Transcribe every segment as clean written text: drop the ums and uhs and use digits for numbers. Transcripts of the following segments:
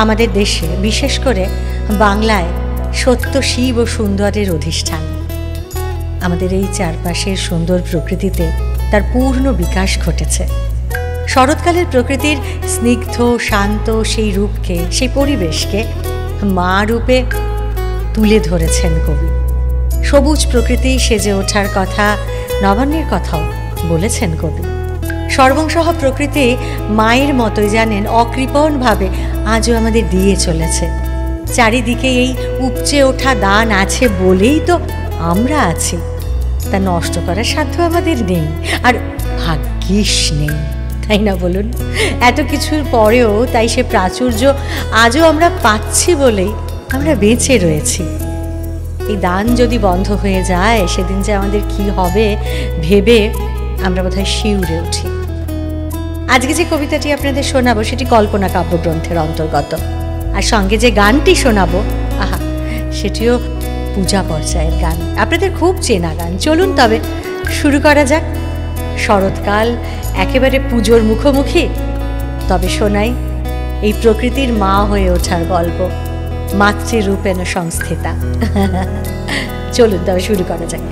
আমাদের দেশে বিশেষ করে বাংলায় সত্য শিব ও সুন্দরের অধিষ্ঠান। আমাদের এই চারপাশের সুন্দর প্রকৃতিতে তার পূর্ণ বিকাশ ঘটেছে। শরৎকালের প্রকৃতির স্নিগ্ধ শান্ত সেই রূপকে, সেই পরিবেশকে মা রূপে তুলে ধরেছেন কবি। সবুজ প্রকৃতি সেজে ওঠার কথা, নবান্নের কথাও বলেছেন কবি। সর্বংসহ প্রকৃতি মায়ের মতোই জানেন অকৃপণভাবে আজও আমাদের দিয়ে চলেছে। চারিদিকে এই উপচে ওঠা দান আছে বলেই তো আমরা আছি। তা নষ্ট করার সাধ্য আমাদের নেই, আর ভাগ্যিস নেই, তাই না বলুন? এত কিছুর পরেও তাই সে প্রাচুর্য আজও আমরা পাচ্ছি বলেই আমরা বেঁচে রয়েছি। এই দান যদি বন্ধ হয়ে যায় সেদিন যে আমাদের কি হবে ভেবে আমরা বোধহয় শিউরে উঠি। আজকে যে কবিতাটি আপনাদের শোনাবো সেটি কল্পনা কাব্যগ্রন্থের অন্তর্গত, আর সঙ্গে যে গানটি শোনাবো আহা সেটিও পূজা পর্যায়ের গান, আপনাদের খুব চেনা গান। চলুন তবে শুরু করা যাক। শরৎকাল একেবারে পুজোর মুখোমুখি, তবে শোনাই এই প্রকৃতির মা হয়ে ওঠার গল্প, মাতৃরূপেণ সংস্থিতা। চলুন তবে শুরু করা যাক।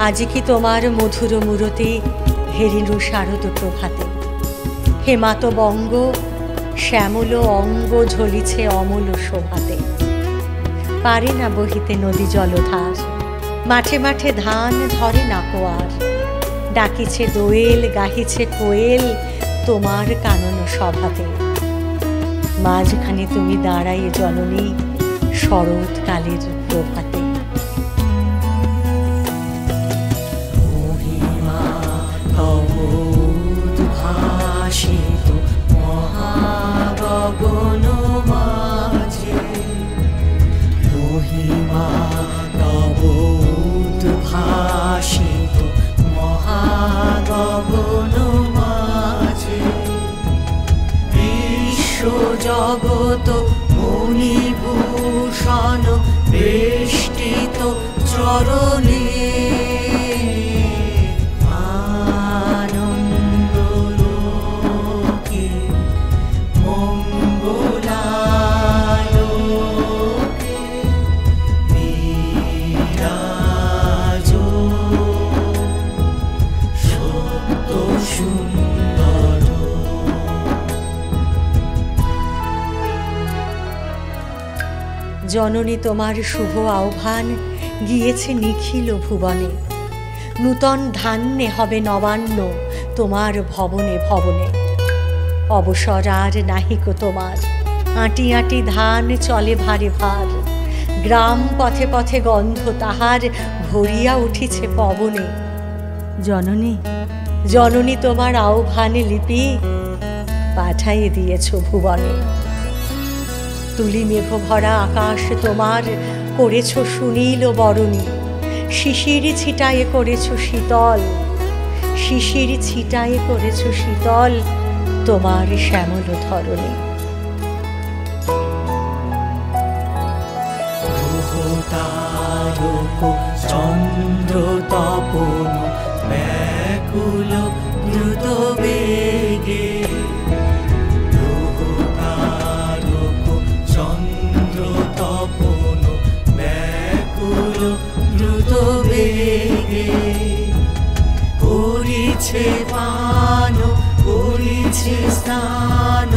আজি কি তোমার মধুর মূরতি হেরিনু শারদ প্রভাতে, হেমাত বঙ্গ শ্যামল অঙ্গ ঝলিছে অমল শোভাতে। পারে না বহিতে নদী জলধার, মাঠে মাঠে ধান ধরে না কোয়ার। ডাকিছে দোয়েল গাহিছে কোয়েল তোমার কানন সভাতে। মাঝখানে তুমি দাঁড়াই জননী শরৎকালের প্রভাতে। মহাগগন মাঝে মহিমা তব উদ্ভাসিত, মহাগগন মাঝে বিশ্ব জগৎ মণিভূষণ বেষ্টিত চরণে। জননী তোমার শুভ আহ্বান গিয়েছে নিখিল ভুবনে। নূতন ধান্যে হবে নবান্ন তোমার ভবনে ভবনে। অবসর আর নাহিক তোমার, আঁটি আঁটি ধান চলে ভারে ভার। গ্রাম পথে পথে গন্ধ তাহার ভরিয়া উঠিছে পবনে। জননী জননী তোমার আহ্বানে লিপি পাঠাইয়ে দিয়েছ ভুবনে। তুলি মেঘ ভরা আকাশ তোমার করেছ সুনীল বরণী। শিশির ছিটায়ে করেছ শীতল, শিশির ছিটায়ে করেছ শীতল তোমার শ্যামল ধরণী। চন্দ্র তপন ব্যাকুল দ্রুত বেগে। চন্দ্র তপন ব্যাকুল দ্রুত বেগে। করিছে পান করিছে স্নান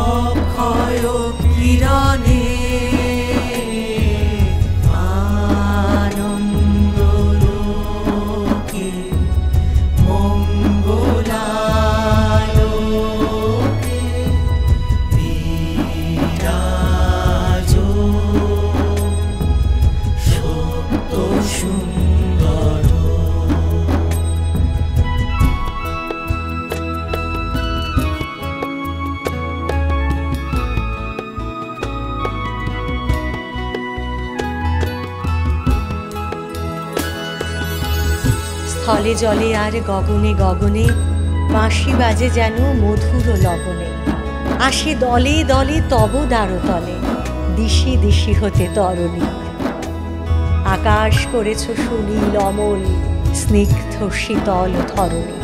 অক্ষয় কিরণে। আনন্দ লোকে মঙ্গল স্থলে জলে আর গগনে গগনে বাঁশি বাজে যেন মধুর লগনে। আসে দলে দলে তব দ্বারতলে, দিশি দিশি হতে তরণী। আকাশ করেছ সুনীল অমল, স্নিগ্ধ শীতল ধরণী।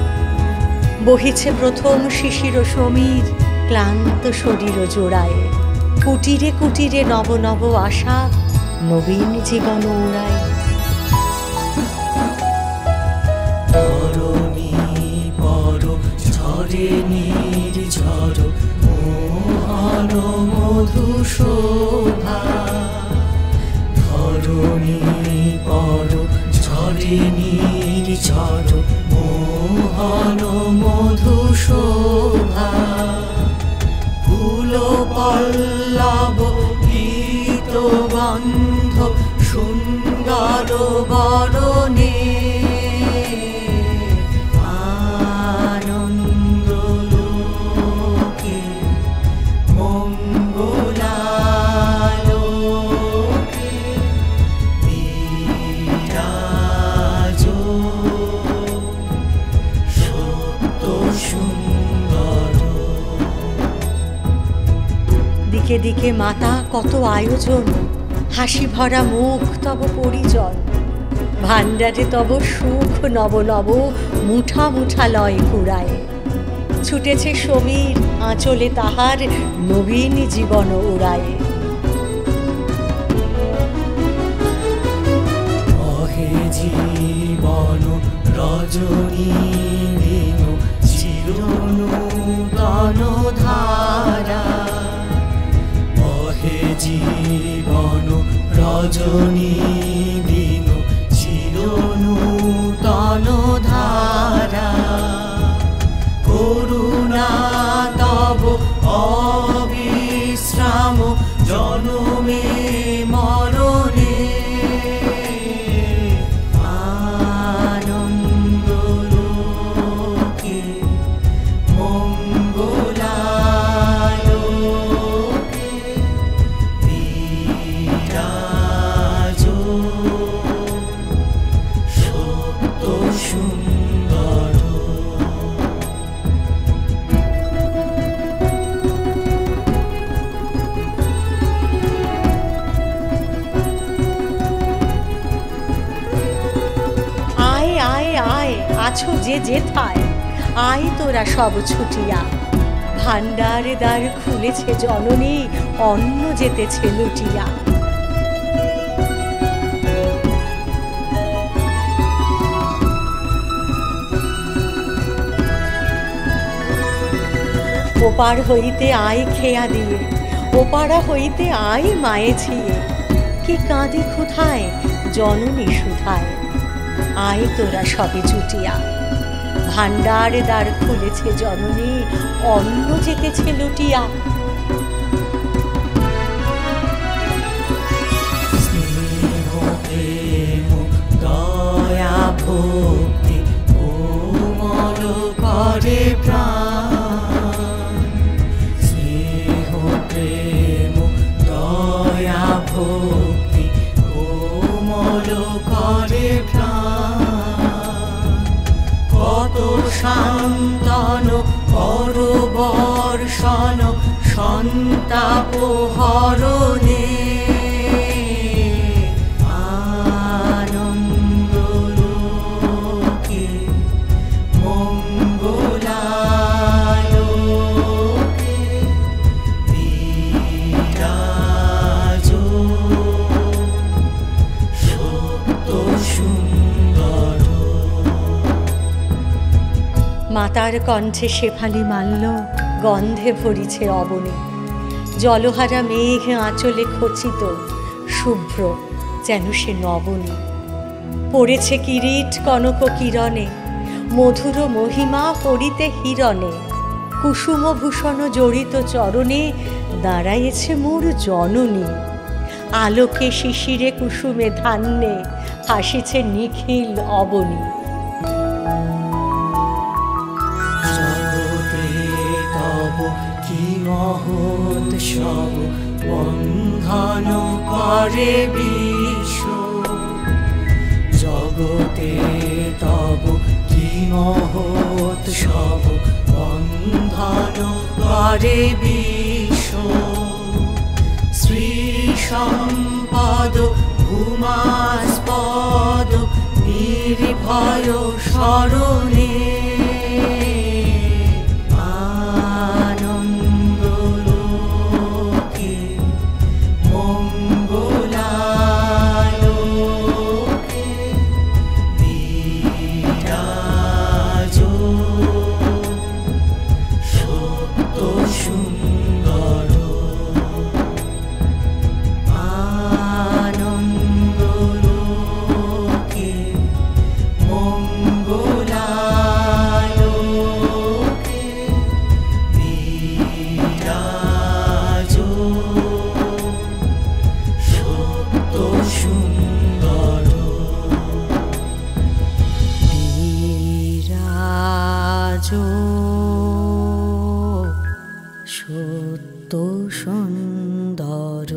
বহিছে প্রথম শিশির সমীর, ক্লান্ত শরীর জোড়ায়। কুটিরে কুটিরে নব নব আশা, নবীন জীবন উড়ায়। ধরণী পর ঝরে নির্ঝর, মোহন মধু শোভা। ধরণী পর ঝরে নির্ঝর, মোহন মধু শোভা। ফুল পল্লব গীত গন্ধ, সুন্দর বরণে। আনন্দ লোকে মঙ্গলালোকে, বিরাজ সত্য সুন্দর। দিকে দিকে মাতা কত আয়োজন, হাসি ভরা মুখ তব পরিজন। ভাণ্ডারে তব সুখ নব নব, মুঠা মুঠা লয় কুড়ায়। ছুটেছে সমীর আঁচলে তাহার, নবীন জীবন উড়ায়। বহে জীবন রজনী দিন, চিরনূতন ধারা। বহে জীবন রজনী দিন, চিরনূতন ধারা। করুণা তব অবিশ্রাম, জনমে মরণে। আনন্দ লোকে মঙ্গলালোকে, বিরাজ সত্য সুন্দর। আয় আয় আয় আছো যে যেথায়, আয় তোরা সব ছুটিয়া। ভাণ্ডারে দ্বার খুলেছে জননী, অন্ন যেতেছে লুটিয়া। ওপার হইতে আয় খেয়া দিয়ে, ওপারা হইতে আয় মায়ে ছিয়ে। কি কাঁদি ক্ষুধায় জননী সুধায়, আয় তোরা সবে জুটিয়া। ভাণ্ডার দ্বার খুলেছে জননী, অন্ন যেতেছে লুটিয়া। স্নেহ প্রেম দয়া ভক্তি, কোমল করে প্রাণ। স্নেহ প্রেম দয়া ভক্তি, কোমল করে প্রাণ। কত শান্তন কর বর্ষণ, সন্তাপ হরণে। আনন্দ লোকে মঙ্গলালোকে, বিরাজ সত্য সুন্দর। মাতার কণ্ঠে শেফালি মাল্য, গন্ধে ভরিছে অবনী। জলহারা মেঘ আঁচলে খচিত, শুভ্র যেন সে নবনী। পড়েছে কিরিট কনক কিরণে, মধুর মহিমা পড়িতে হিরণে। কুসুম ভূষণ জড়িত চরণে, দাঁড়াইছে মোর জননী। আলোকে শিশিরে কুসুমে ধান্যে, হাসিছে নিখিল অবনী। জগতে তব কি মহোৎসব, বন্ধন করে বিশ্ব। জগতে তব সব বন্ধন করে বিশ্ব শ্রী সম্পদ ভূমাস্পদ নির্ভয় স্মরণে আনন্দ লোকে মঙ্গলালোকে বিরাজ সত্য সুন্দর আনন্দ লোকে মঙ্গলালোকে বিরাজ সত্য সুন্দর বিরাজ সত্য সুন্দর।